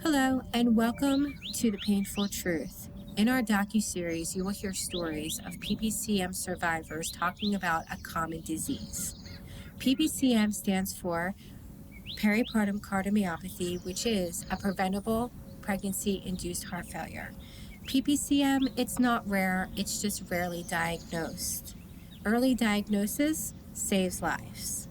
Hello, and welcome to The Painful Truth. In our docuseries, you will hear stories of PPCM survivors talking about a common disease. PPCM stands for peripartum cardiomyopathy, which is a preventable pregnancy-induced heart failure. PPCM, it's not rare, it's just rarely diagnosed. Early diagnosis saves lives.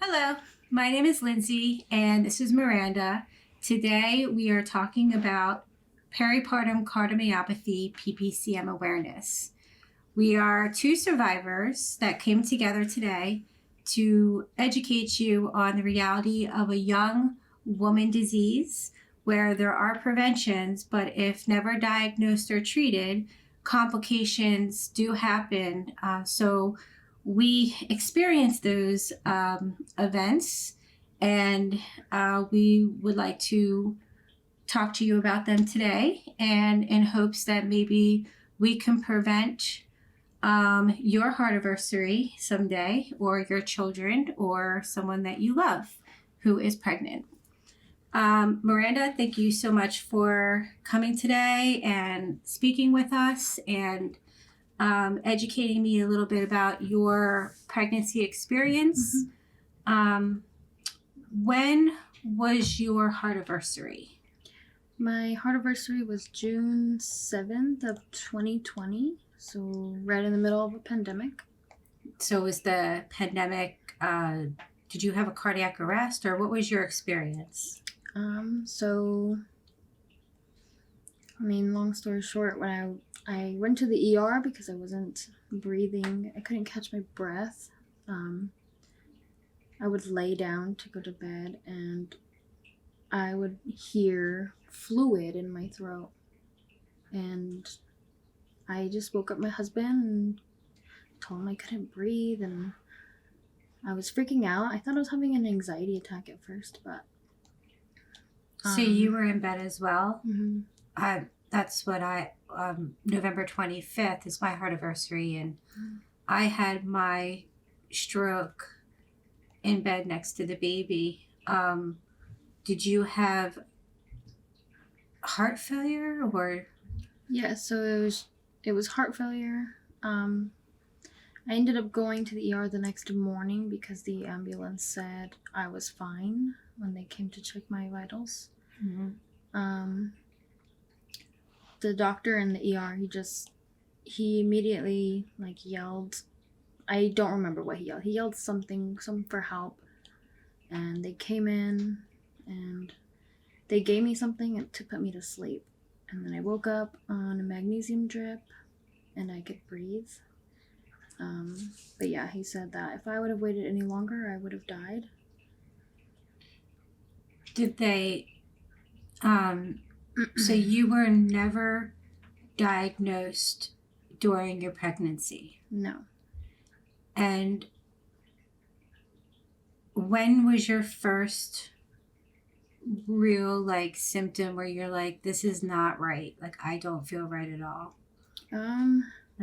Hello, my name is Lindsay and this is Miranda. Today we are talking about peripartum cardiomyopathy PPCM awareness. We are two survivors that came together today to educate you on the reality of a young woman disease where there are preventions, but if never diagnosed or treated, complications do happen. So we experience those events, and we would like to talk to you about them today, and in hopes that maybe we can prevent your heart anniversary someday, or your children, or someone that you love who is pregnant. Miranda, thank you so much for coming today and speaking with us and educating me a little bit about your pregnancy experience. When was your heart anniversary? My heart anniversary was June 7th of 2020, so right in the middle of a pandemic. So was the pandemic, did you have a cardiac arrest, or what was your experience? Long story short, when I went to the ER because I wasn't breathing, I couldn't catch my breath. I would lay down to go to bed and I would hear fluid in my throat. And I just woke up my husband and told him I couldn't breathe, and I was freaking out. I thought I was having an anxiety attack at first, but... So you were in bed as well? Mm-hmm. That's what November 25th is my heart anniversary, and I had my stroke in bed next to the baby. Did you have heart failure, or? Yeah, so it was heart failure. I ended up going to the ER the next morning because the ambulance said I was fine when they came to check my vitals. Mm-hmm. The doctor in the ER, he immediately yelled. I don't remember what he yelled. He yelled some for help, and they came in and they gave me something to put me to sleep. And then I woke up on a magnesium drip and I could breathe. But yeah, he said that if I would have waited any longer, I would have died. Did they, so you were never diagnosed during your pregnancy? No. And when was your first real symptom where you're like, this is not right, I don't feel right at all?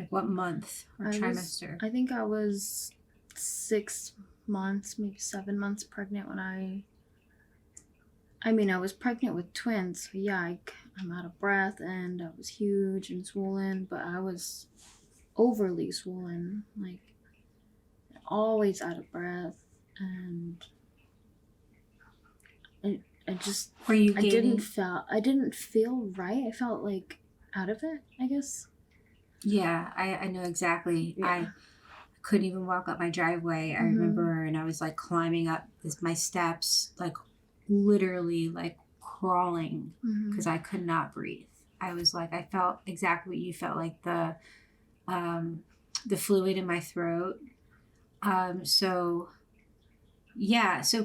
What month or trimester? I think I was 6 months, maybe 7 months pregnant when I was pregnant with twins, so yeah, I'm out of breath and I was huge and swollen, but I was overly swollen, always out of breath, and I just... Were you I didn't feel right. I felt out of it, I guess. Yeah, I know exactly. Yeah. I couldn't even walk up my driveway. I remember, and I was climbing up my steps, literally crawling because I could not breathe. I was I felt exactly what you felt, the fluid in my throat. So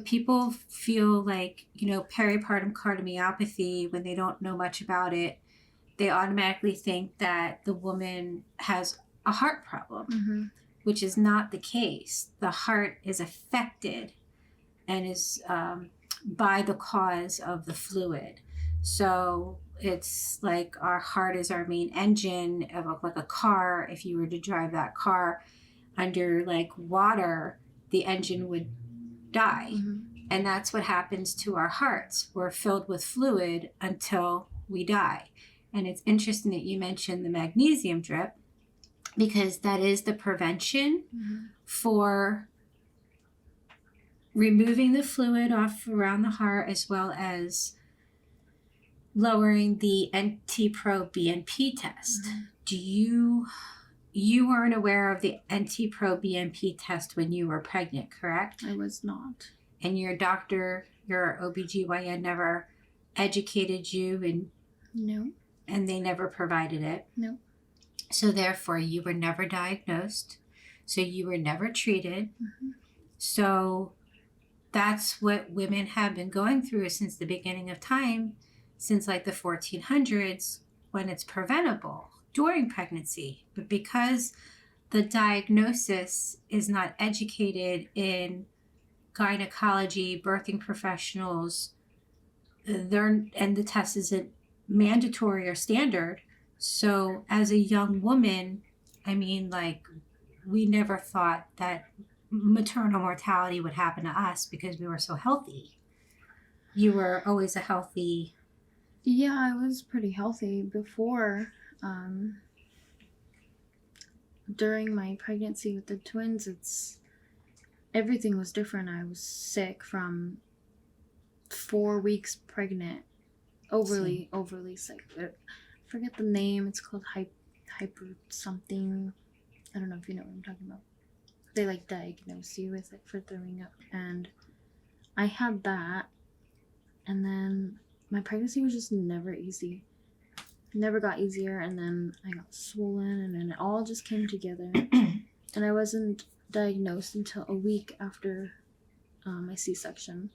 people feel peripartum cardiomyopathy, when they don't know much about it, they automatically think that the woman has a heart problem, which is not the case. The heart is affected and is by the cause of the fluid. So it's like our heart is our main engine of like a car. If you were to drive that car under like water, the engine would die. And that's what happens to our hearts. We're filled with fluid until we die. And it's interesting that you mentioned the magnesium drip, because that is the prevention for removing the fluid off around the heart, as well as lowering the NT-proBNP test. Do you weren't aware of the NT-proBNP test when you were pregnant, correct? I was not. And your doctor, your OBGYN, never educated you, and No. And they never provided it? No. So therefore, you were never diagnosed. So you were never treated. So that's what women have been going through since the beginning of time, since like the 1400s, when it's preventable during pregnancy. But because the diagnosis is not educated in gynecology, birthing professionals, and the test isn't mandatory or standard. So as a young woman, I mean, like, we never thought that maternal mortality would happen to us because we were so healthy. You were always a healthy... Yeah, I was pretty healthy before. During my pregnancy with the twins, everything was different. I was sick from 4 weeks pregnant, overly sick. I forget the name. It's called hyper something. I don't know if you know what I'm talking about. They like diagnose you with it for throwing up, and I had that, and then my pregnancy was just never easy. Never got easier, and then I got swollen, and then it all just came together. And I wasn't diagnosed until a week after my C-section.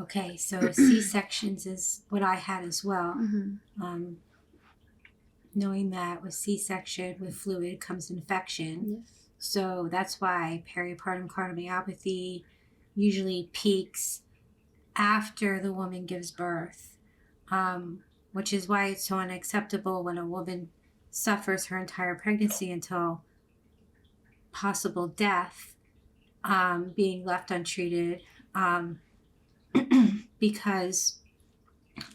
Okay, so C-sections is what I had as well. Knowing that with C-section, with fluid comes infection. Yes. So that's why peripartum cardiomyopathy usually peaks after the woman gives birth, which is why it's so unacceptable when a woman suffers her entire pregnancy until possible death, being left untreated, because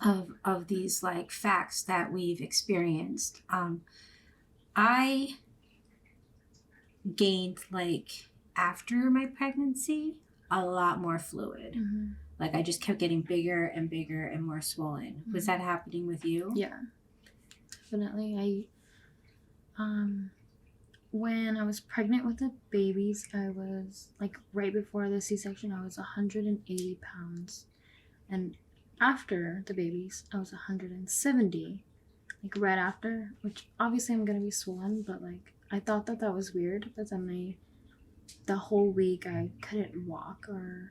of these like facts that we've experienced. I gained, like, after my pregnancy, a lot more fluid. Like, I just kept getting bigger and bigger and more swollen. Was that happening with you? Yeah, definitely. When I was pregnant with the babies, I was, like, right before the C-section, I was 180 pounds. And after the babies, I was 170, like, right after, which obviously I'm going to be swollen, but, like, I thought that was weird, but then the whole week I couldn't walk, and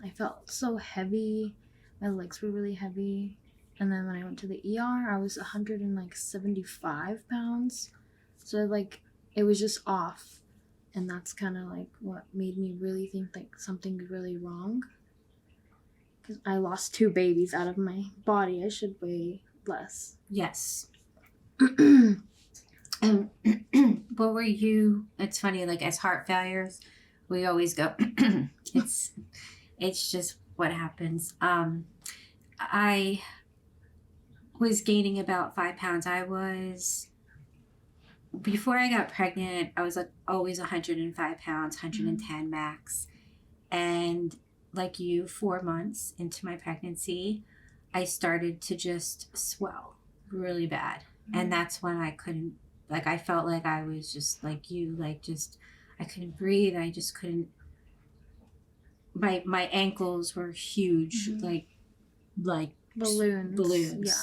I felt so heavy. My legs were really heavy. And then when I went to the ER, I was 175 pounds. So, like, it was just off. And that's kind of, like, what made me really think, like, something's really wrong. Because I lost 2 babies out of my body. I should weigh less. Yes. What were you... It's funny, like, as heart failures, we always go... It's just what happens. I was gaining about 5 pounds. Before I got pregnant, I was like always 105 pounds, 110 max. And like you, 4 months into my pregnancy, I started to just swell really bad. And that's when I couldn't, like, I felt like I was just like you, like, just, I couldn't breathe. I just couldn't. My ankles were huge, like balloons. Yeah.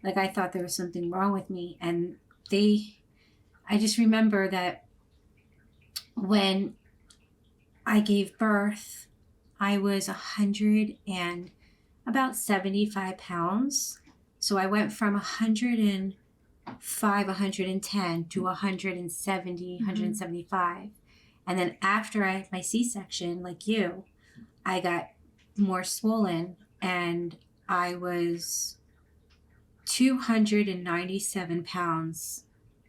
Like, I thought there was something wrong with me. And I just remember that when I gave birth, I was 175 pounds. So I went from 105, 110 to 170, 175. And then after I had my C-section, like you, I got more swollen, and I was 297 pounds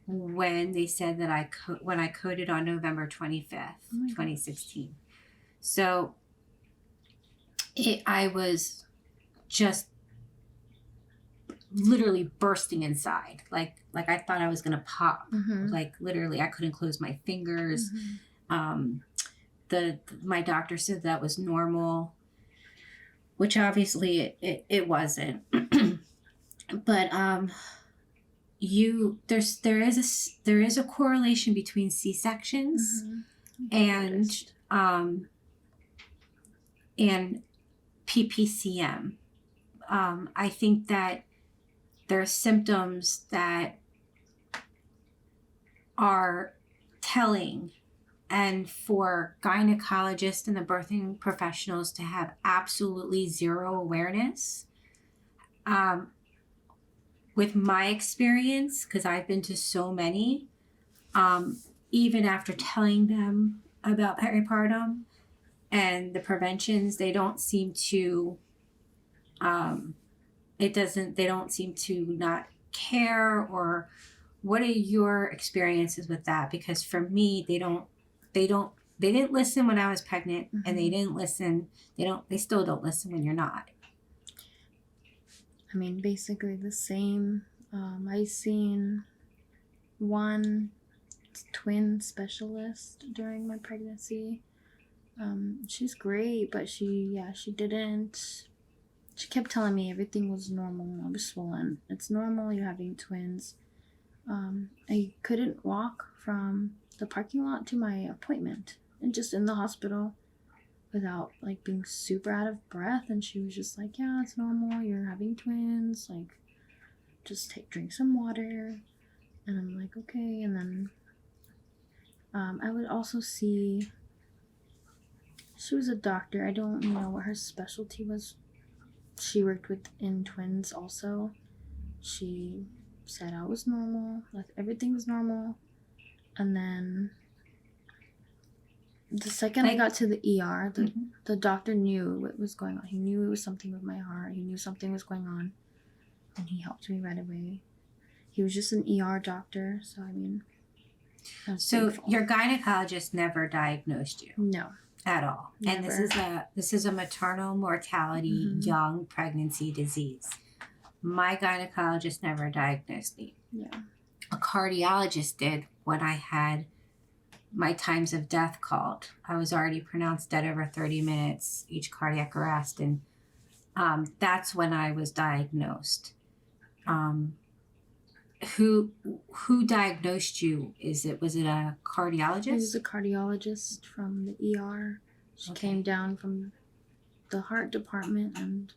when they said that when I coded on November 25th, 2016. So I was just literally bursting inside. Like I thought I was going to pop. Like literally I couldn't close my fingers. My doctor said that was normal, which obviously it wasn't. But there is a correlation between C-sections and PPCM. I think that there are symptoms that are telling, and for gynecologists and the birthing professionals to have absolutely zero awareness. With my experience, because I've been to so many, even after telling them about peripartum and the preventions, they don't seem to they don't seem to not care. Or what are your experiences with that? Because for me, they didn't listen when I was pregnant, and they didn't listen. They still don't listen when you're not. I mean, basically the same. I seen one twin specialist during my pregnancy. She's great, but she didn't. She kept telling me everything was normal. I was swollen. It's normal. You're having twins. I couldn't walk from the parking lot to my appointment, and just in the hospital, without like being super out of breath. And she was just like, yeah, it's normal, you're having twins, like just drink some water. And I'm like, okay. And then I would also see, she was a doctor, I don't know what her specialty was. She worked in twins also. She said I was normal, like everything was normal. And then the second I got to the ER, the doctor knew what was going on. He knew it was something with my heart. He knew something was going on. And he helped me right away. He was just an ER doctor. So, I mean, so grateful. Your gynecologist never diagnosed you? No. At all. Never. And this is a maternal mortality, young pregnancy disease. My gynecologist never diagnosed me. Yeah. A cardiologist did when I had my times of death called. I was already pronounced dead over 30 minutes, each cardiac arrest, and that's when I was diagnosed. Who diagnosed you? Was it a cardiologist? It was a cardiologist from the ER. She came down from the heart department. And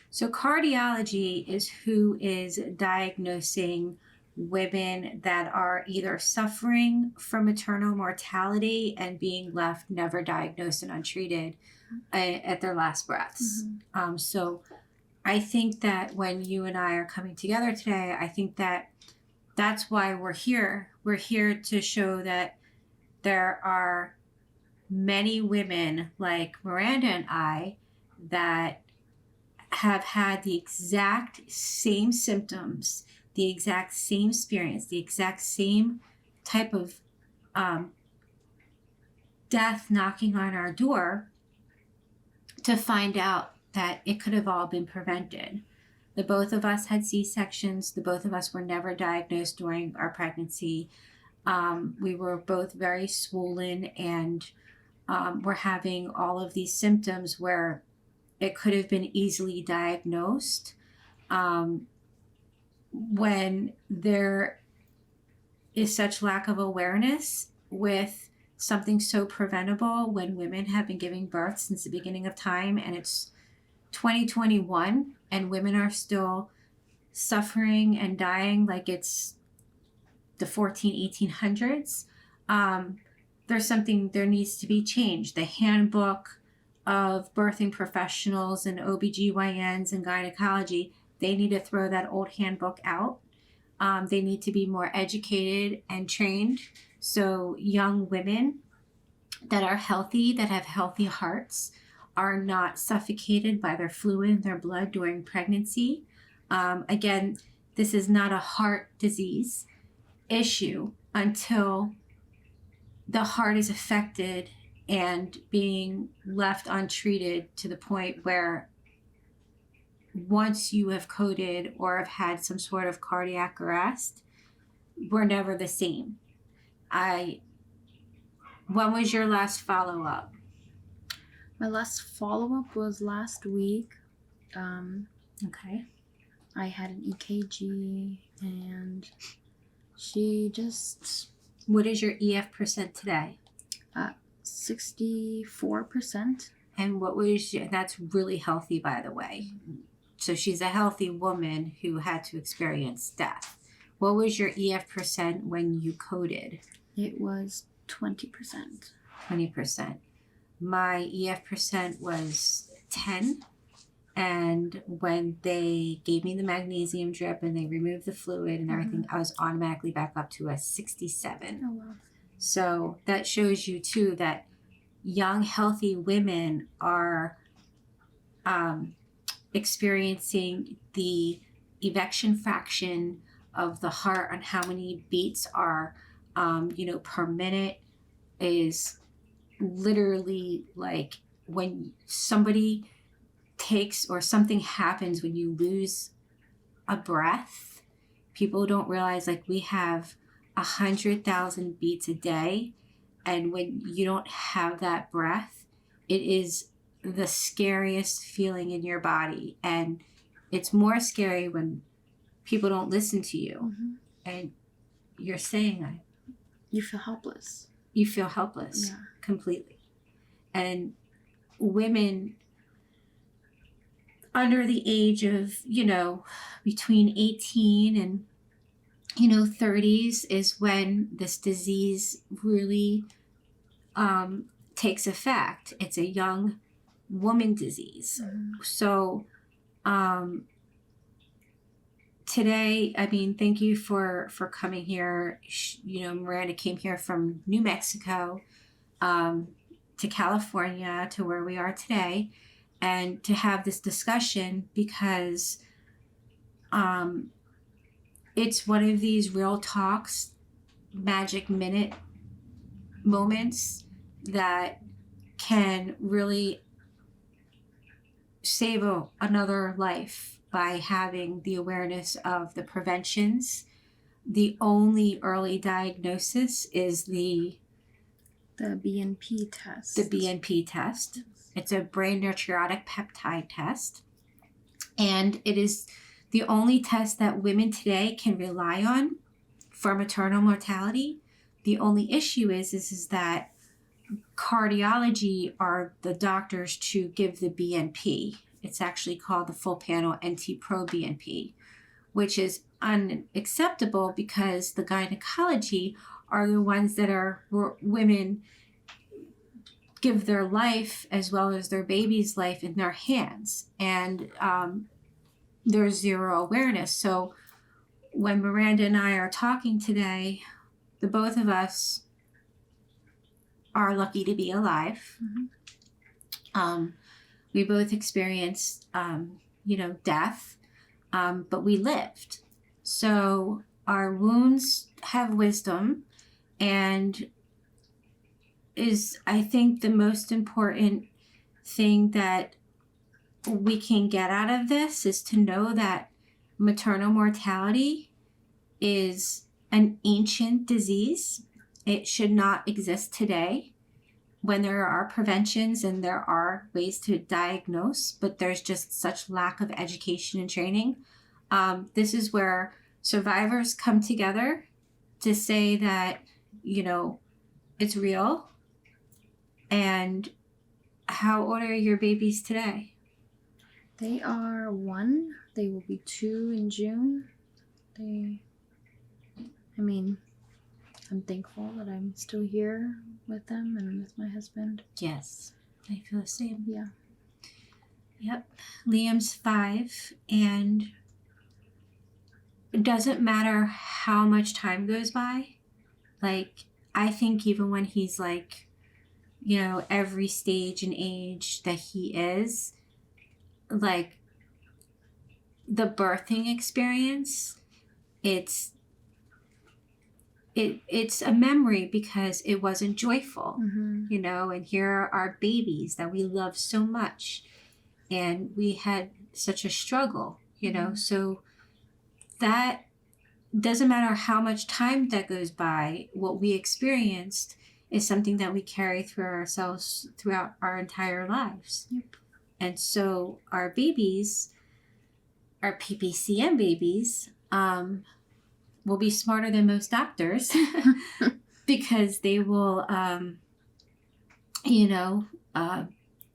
so cardiology is who is diagnosing women that are either suffering from maternal mortality and being left never diagnosed and untreated at their last breaths. So I think that when you and I are coming together today, I think that that's why we're here. We're here to show that there are many women like Miranda and I that have had the exact same symptoms, the exact same experience, the exact same type of death knocking on our door, to find out that it could have all been prevented. The both of us had C-sections. The both of us were never diagnosed during our pregnancy. We were both very swollen, and were having all of these symptoms where it could have been easily diagnosed. When there is such lack of awareness with something so preventable, when women have been giving birth since the beginning of time, and it's 2021 and women are still suffering and dying like it's the 1800s, there needs to be change. The handbook of birthing professionals and OBGYNs and gynecology, they need to throw that old handbook out. They need to be more educated and trained. So young women that are healthy, that have healthy hearts, are not suffocated by their fluid in their blood during pregnancy. Again, this is not a heart disease issue until the heart is affected and being left untreated to the point where once you have coded or have had some sort of cardiac arrest, we're never the same. When was your last follow-up? My last follow-up was last week. Okay. I had an EKG and she just... What is your EF percent today? 64%. And what was that's really healthy, by the way. So she's a healthy woman who had to experience death. What was your EF percent when you coded? It was 20%. 20%. My EF percent was 10. And when they gave me the magnesium drip and they removed the fluid and everything, I was automatically back up to a 67. Oh, wow. So that shows you too that young, healthy women are experiencing the ejection fraction of the heart on how many beats are, per minute is literally like when somebody takes or something happens when you lose a breath. People don't realize like we have 100,000 beats a day, and when you don't have that breath, it is the scariest feeling in your body. And it's more scary when people don't listen to you. And you're saying that you feel helpless. You feel helpless. Yeah. Completely. And women under the age of, between 18 and 30s is when this disease really takes effect. It's a young woman disease. So today, thank you for coming here. Miranda came here from New Mexico to California to where we are today, and to have this discussion because it's one of these real talks, magic minute moments that can really save another life by having the awareness of the preventions. The only early diagnosis is the Bnp test. The Bnp test. It's a brain natriuretic peptide test. And it is the only test that women today can rely on for maternal mortality. The only issue is that cardiology are the doctors to give the BNP. It's actually called the full panel NT-proBNP, which is unacceptable because the gynecology are the ones that are women give their life as well as their baby's life in their hands, and there's zero awareness. So when Miranda and I are talking today, the both of us are lucky to be alive. We both experienced death, but we lived. So our wounds have wisdom, and is, I think, the most important thing that we can get out of this is to know that maternal mortality is an ancient disease. It should not exist today when there are preventions and there are ways to diagnose, but there's just such lack of education and training. This is where survivors come together to say that, it's real. And how old are your babies today? They are 1. They will be 2 in June. I'm thankful that I'm still here with them and with my husband. Yes, I feel the same. Yeah. Yep. Liam's 5, and it doesn't matter how much time goes by. Like, I think even when he's like, every stage and age that he is, like the birthing experience, it's a memory because it wasn't joyful, and here are our babies that we love so much, and we had such a struggle, so that doesn't matter how much time that goes by. What we experienced is something that we carry through ourselves throughout our entire lives. Yep. And so our babies, our PPCM babies, will be smarter than most doctors because they will,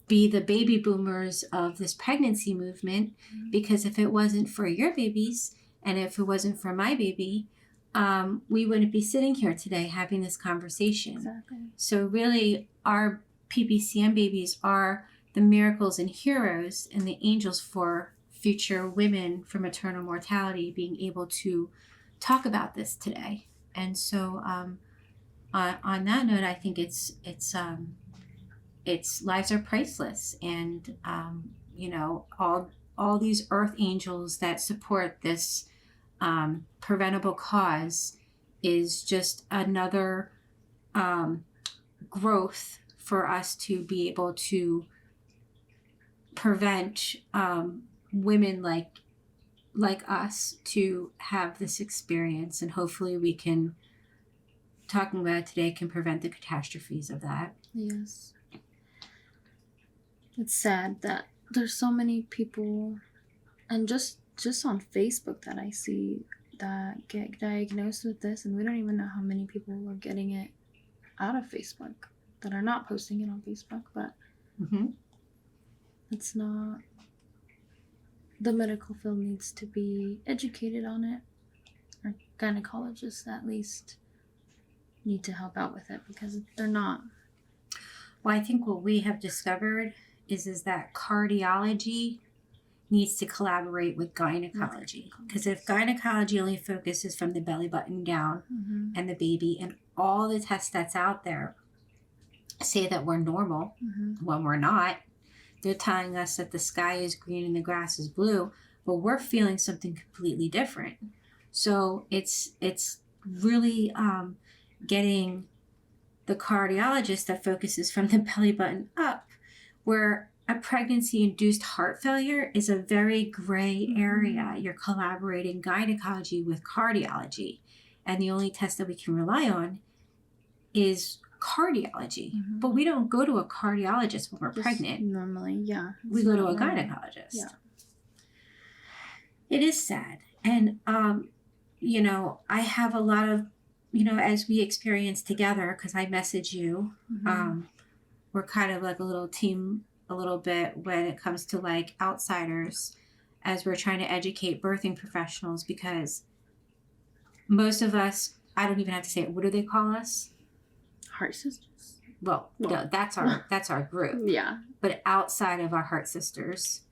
be the baby boomers of this pregnancy movement. Because if it wasn't for your babies and if it wasn't for my baby, we wouldn't be sitting here today having this conversation. Exactly. So really, our PPCM babies are the miracles and heroes and the angels for future women from maternal mortality being able to talk about this today. And so on that note, I think it's lives are priceless, and all these earth angels that support this preventable cause is just another growth for us to be able to prevent women like us to have this experience, and hopefully we can, talking about it today, can prevent the catastrophes of that. Yes. It's sad that there's so many people, and just on Facebook that I see that get diagnosed with this, and we don't even know how many people are getting it out of Facebook that are not posting it on Facebook, but it's not. The medical field needs to be educated on it, or gynecologists at least need to help out with it because they're not. Well, I think what we have discovered is that cardiology needs to collaborate with gynecology. Because if gynecology only focuses from the belly button down and the baby, and all the tests that's out there say that we're normal when we're not, they're telling us that the sky is green and the grass is blue, but we're feeling something completely different. So it's really getting the cardiologist that focuses from the belly button up, where a pregnancy-induced heart failure is a very gray area. You're collaborating gynecology with cardiology, and the only test that we can rely on is cardiology. But we don't go to a cardiologist when we're pregnant. Normally, yeah. We go to a gynecologist. Yeah. It is sad. And, I have a lot of, as we experience together, because I message you, we're kind of like a little team a little bit when it comes to like outsiders, as we're trying to educate birthing professionals, because most of us, I don't even have to say it, what do they call us? Heart sisters. Well, no, that's our group. Yeah. But outside of our heart sisters,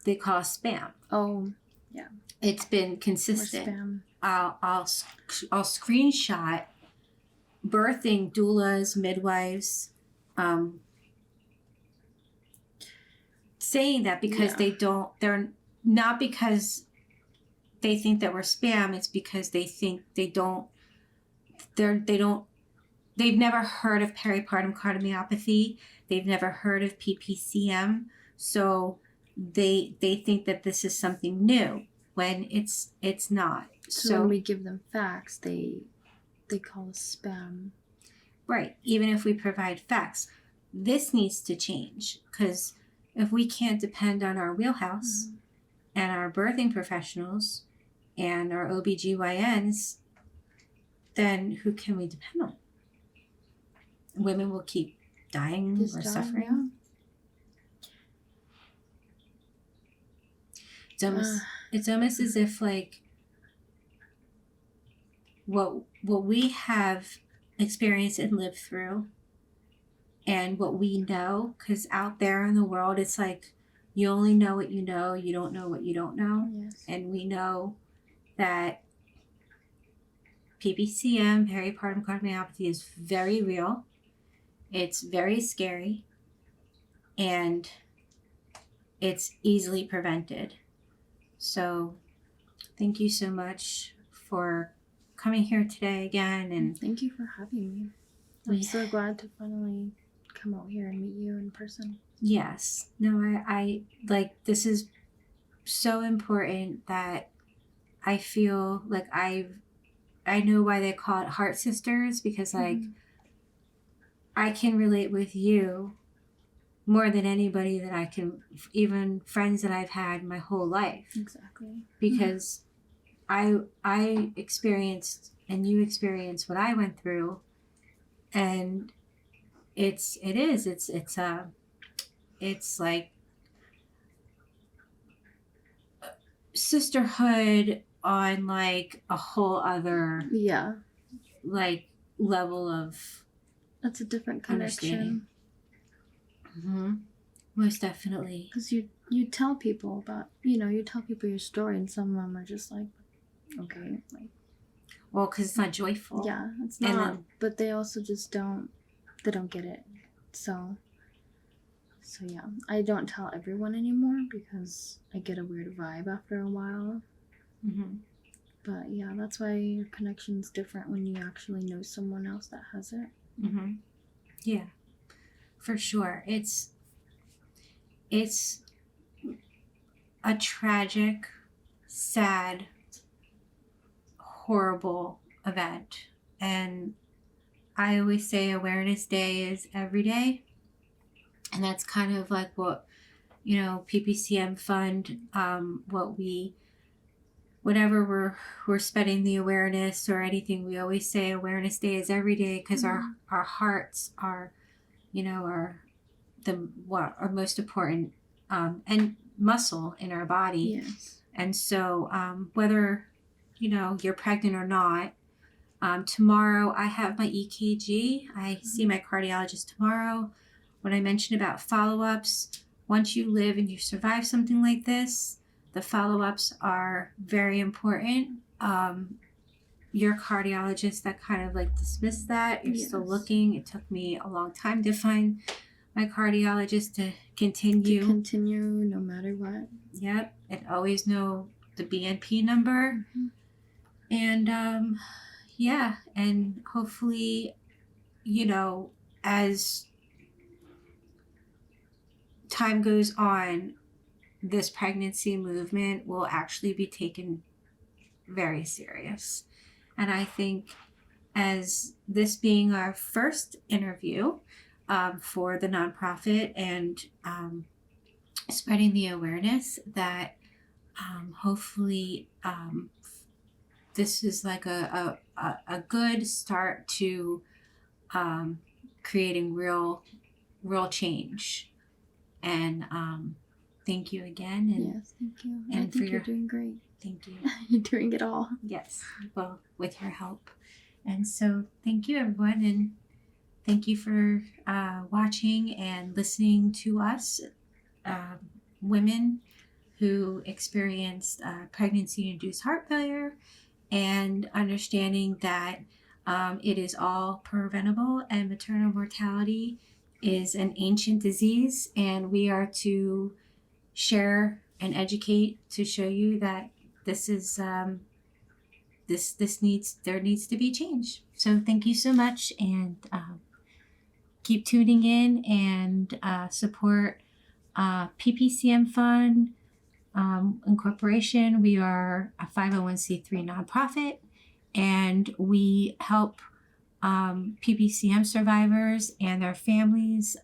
they call us spam. Oh, yeah. It's been consistent. Spam. I'll screenshot birthing doulas, midwives, saying that because they're not because they think that we're spam. It's because they think they've never heard of peripartum cardiomyopathy. They've never heard of PPCM. So they think that this is something new when it's not. So when we give them facts, they call us spam. Right. Even if we provide facts, this needs to change, because if we can't depend on our wheelhouse and our birthing professionals and our OBGYNs, then who can we depend on? Women will keep dying or suffering. Yeah. It's almost as if like what we have experienced and lived through, and what we know, because out there in the world, it's like you only know what you know, you don't know what you don't know. Yes. And we know that PPCM, peripartum cardiomyopathy, is very real. It's very scary, and it's easily prevented. So thank you so much for coming here today again. And thank you for having me. I'm so glad to finally come out here and meet you in person. Yes. No, I like, this is so important that I feel like I know why they call it Heart Sisters, because like I can relate with you more than anybody that I can, even friends that I've had my whole life. Exactly. Because I experienced and you experienced what I went through, and it's like sisterhood on like a whole other like level of that's a different connection. Most definitely. Because you tell people about, you tell people your story, and some of them are just like, okay, like, well, because it's not joyful. Yeah, it's not. But they also just don't get it. So yeah, I don't tell everyone anymore because I get a weird vibe after a while. But yeah, that's why your connection's different when you actually know someone else that has it. Yeah, for sure. It's a tragic, sad, horrible event. And I always say Awareness Day is every day. And that's kind of like what, PPCM Fund, whenever we're spreading the awareness or anything, we always say Awareness Day is every day, because our hearts are, are our most important and muscle in our body. Yes. And so whether you're pregnant or not, tomorrow I have my EKG. I see my cardiologist tomorrow. When I mentioned about follow-ups, once you live and you survive something like this, the follow-ups are very important. Your cardiologist that kind of like dismissed that. You're still looking. It took me a long time to find my cardiologist to continue. No matter what. Yep. And always know the BNP number. And and hopefully, as time goes on, this pregnancy movement will actually be taken very serious. And I think, as this being our first interview for the nonprofit and spreading the awareness, that hopefully this is like a good start to creating real change. And thank you again. And yes, thank you. And I think you're doing great. Thank you. You're doing it all. Yes, well, with your help. And so thank you, everyone. And thank you for watching and listening to us, women who experienced pregnancy-induced heart failure, and understanding that it is all preventable, and maternal mortality is an ancient disease, and we are to share and educate to show you that this is there needs to be change. So thank you so much, and keep tuning in and support PPCM Fund Incorporation. We are a 501c3 nonprofit, and we help PPCM survivors and their families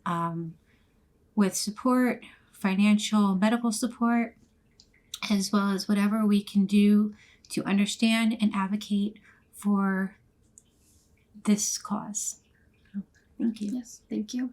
with support, financial, medical support, as well as whatever we can do to understand and advocate for this cause. Thank you. Yes, thank you.